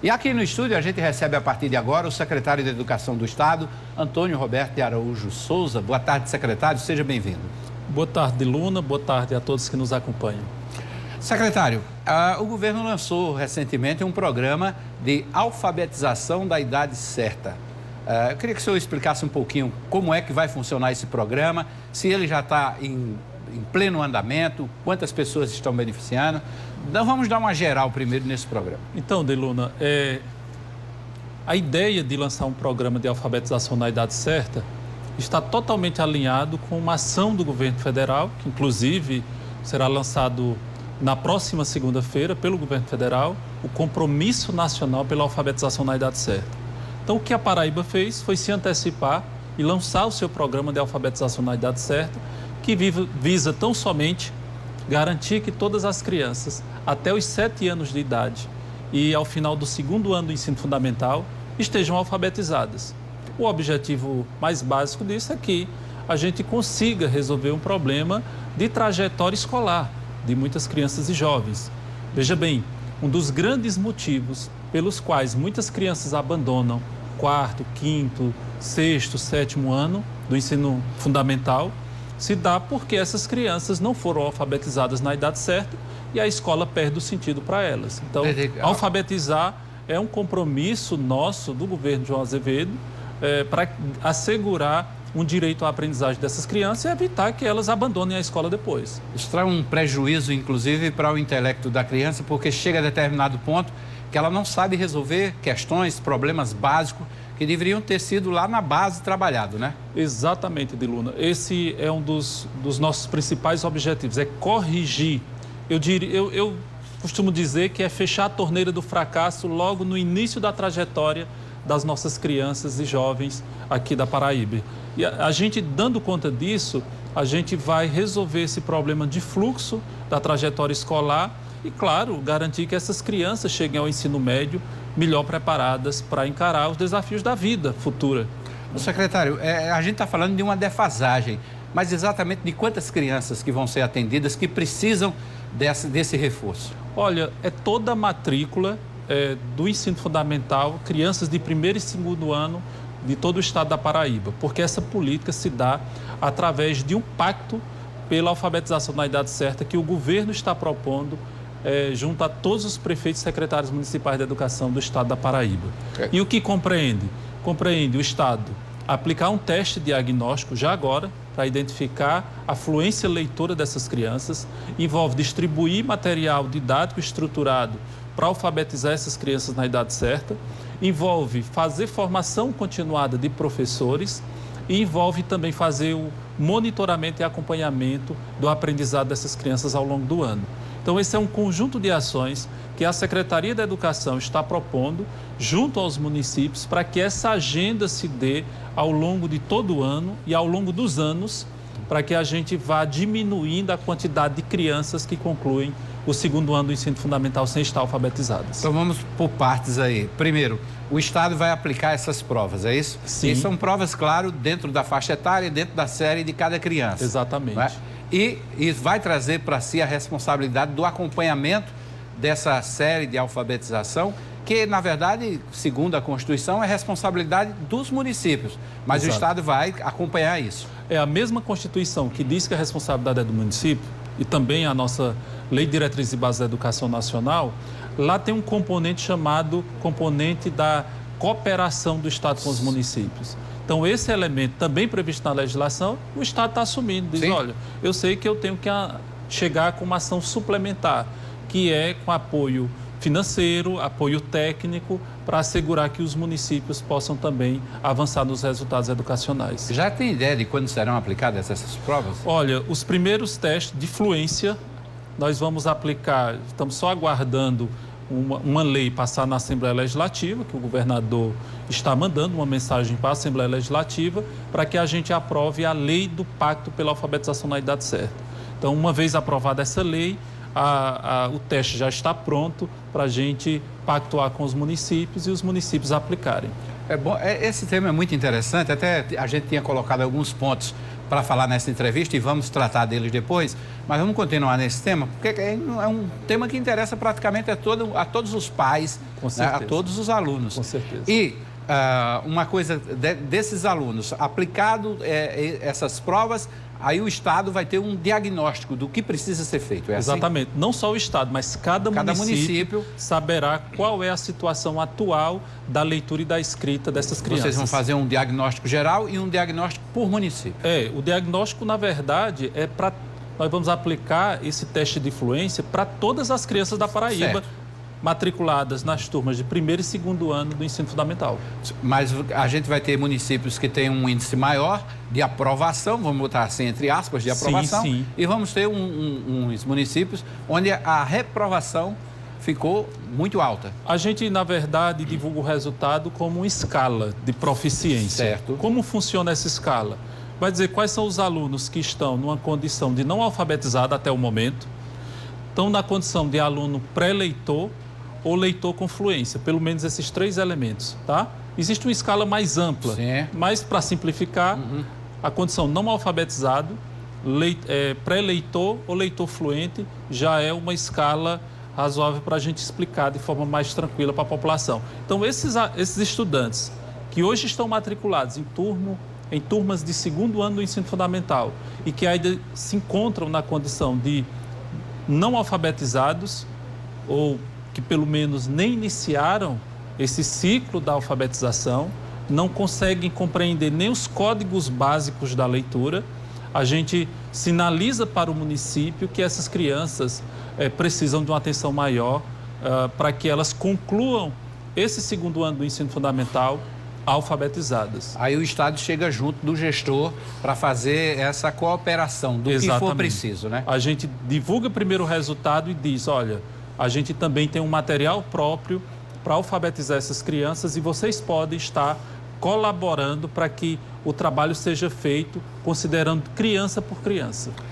E aqui no estúdio a gente recebe a partir de agora o secretário de Educação do Estado, Antônio Roberto de Araújo Souza. Boa tarde, secretário, seja bem-vindo. Boa tarde, Luna. Boa tarde a todos que nos acompanham. Secretário, o governo lançou recentemente um programa de alfabetização da idade certa. Eu queria que o senhor explicasse um pouquinho como é que vai funcionar esse programa, se ele já está em pleno andamento, quantas pessoas estão beneficiando. Então, vamos dar uma geral primeiro nesse programa. Então, Deluna, a ideia de lançar um programa de alfabetização na idade certa está totalmente alinhado com uma ação do governo federal, que inclusive será lançado na próxima segunda-feira pelo governo federal, o Compromisso Nacional pela Alfabetização na Idade Certa. Então, o que a Paraíba fez foi se antecipar e lançar o seu programa de alfabetização na idade certa, que visa tão somente garantir que todas as crianças até os 7 anos de idade e ao final do 2º ano do ensino fundamental estejam alfabetizadas. O objetivo mais básico disso é que a gente consiga resolver um problema de trajetória escolar de muitas crianças e jovens. Veja bem, um dos grandes motivos pelos quais muitas crianças abandonam 4º, 5º, 6º, 7º ano do ensino fundamental se dá porque essas crianças não foram alfabetizadas na idade certa e a escola perde o sentido para elas. Então, alfabetizar é um compromisso nosso, do governo João Azevedo, para assegurar um direito à aprendizagem dessas crianças e evitar que elas abandonem a escola depois. Isso traz um prejuízo, inclusive, para o intelecto da criança, porque chega a determinado ponto que ela não sabe resolver questões, problemas básicos que deveriam ter sido lá na base trabalhado, né? Exatamente, Diluna. Esse é um dos nossos principais objetivos, é corrigir. Eu costumo dizer que é fechar a torneira do fracasso logo no início da trajetória das nossas crianças e jovens aqui da Paraíba. E a gente, dando conta disso, a gente vai resolver esse problema de fluxo da trajetória escolar e, claro, garantir que essas crianças cheguem ao ensino médio melhor preparadas para encarar os desafios da vida futura. Secretário, a gente está falando de uma defasagem, mas exatamente de quantas crianças que vão ser atendidas que precisam desse reforço? Olha, é toda a matrícula do ensino fundamental, crianças de 1º e 2º ano de todo o estado da Paraíba, porque essa política se dá através de um pacto pela alfabetização na idade certa que o governo está propondo junto a todos os prefeitos e secretários municipais de educação do estado da Paraíba. E o que compreende? Compreende o estado aplicar um teste diagnóstico já agora para identificar a fluência leitora dessas crianças, envolve distribuir material didático estruturado para alfabetizar essas crianças na idade certa, envolve fazer formação continuada de professores e envolve também fazer o monitoramento e acompanhamento do aprendizado dessas crianças ao longo do ano. Então, esse é um conjunto de ações que a Secretaria da Educação está propondo junto aos municípios para que essa agenda se dê ao longo de todo o ano e ao longo dos anos, para que a gente vá diminuindo a quantidade de crianças que concluem o 2º ano do ensino fundamental sem estar alfabetizadas. Então vamos por partes aí. Primeiro, o Estado vai aplicar essas provas, é isso? Sim. E são provas, claro, dentro da faixa etária, dentro da série de cada criança. Exatamente. Não é? E vai trazer para si a responsabilidade do acompanhamento dessa série de alfabetização, que, na verdade, segundo a Constituição, é responsabilidade dos municípios. Mas Exato. O Estado vai acompanhar isso. É a mesma Constituição que diz que a responsabilidade é do município, e também a nossa Lei de Diretrizes e Bases da Educação Nacional, lá tem um componente chamado componente da cooperação do Estado com os municípios. Então, esse elemento também previsto na legislação, o Estado está assumindo. Diz, olha, eu sei que eu tenho que chegar com uma ação suplementar, que é com apoio financeiro, apoio técnico, para assegurar que os municípios possam também avançar nos resultados educacionais. Já tem ideia de quando serão aplicadas essas provas? Olha, os primeiros testes de fluência nós vamos aplicar, estamos só aguardando uma lei passar na Assembleia Legislativa, que o governador está mandando uma mensagem para a Assembleia Legislativa para que a gente aprove a lei do Pacto pela Alfabetização na Idade Certa. Então, uma vez aprovada essa lei, o teste já está pronto para a gente pactuar com os municípios e os municípios aplicarem. É bom, esse tema é muito interessante, até a gente tinha colocado alguns pontos para falar nessa entrevista e vamos tratar deles depois, mas vamos continuar nesse tema, porque é um tema que interessa praticamente a todos os pais, né, a todos os alunos. Com certeza. E uma coisa desses alunos, aplicado essas provas, aí o Estado vai ter um diagnóstico do que precisa ser feito. Exatamente. Assim? Não só o Estado, mas cada município saberá qual é a situação atual da leitura e da escrita dessas crianças. Vocês vão fazer um diagnóstico geral e um diagnóstico por município. O diagnóstico, na verdade, é para... Nós vamos aplicar esse teste de fluência para todas as crianças da Paraíba, certo, matriculadas nas turmas de primeiro e segundo ano do ensino fundamental. Mas a gente vai ter municípios que têm um índice maior de aprovação, vamos botar assim, entre aspas, de aprovação. Sim. E vamos ter uns municípios onde a reprovação ficou muito alta. A gente, na verdade, divulga o resultado como uma escala de proficiência. Certo. Como funciona essa escala? Vai dizer quais são os alunos que estão numa condição de não alfabetizado até o momento, estão na condição de aluno pré-leitor ou leitor com fluência, pelo menos esses 3 elementos, tá? Existe uma escala mais ampla, sim, mas para simplificar, a condição não alfabetizado, pré-leitor ou leitor fluente já é uma escala razoável para a gente explicar de forma mais tranquila para a população. Então, esses estudantes que hoje estão matriculados em turmas de segundo ano do ensino fundamental e que ainda se encontram na condição de não alfabetizados ou que pelo menos nem iniciaram esse ciclo da alfabetização, não conseguem compreender nem os códigos básicos da leitura, a gente sinaliza para o município que essas crianças precisam de uma atenção maior para que elas concluam esse segundo ano do ensino fundamental alfabetizadas. Aí o Estado chega junto do gestor para fazer essa cooperação do que for preciso, né? A gente divulga primeiro o resultado e diz, olha, a gente também tem um material próprio para alfabetizar essas crianças e vocês podem estar colaborando para que o trabalho seja feito considerando criança por criança.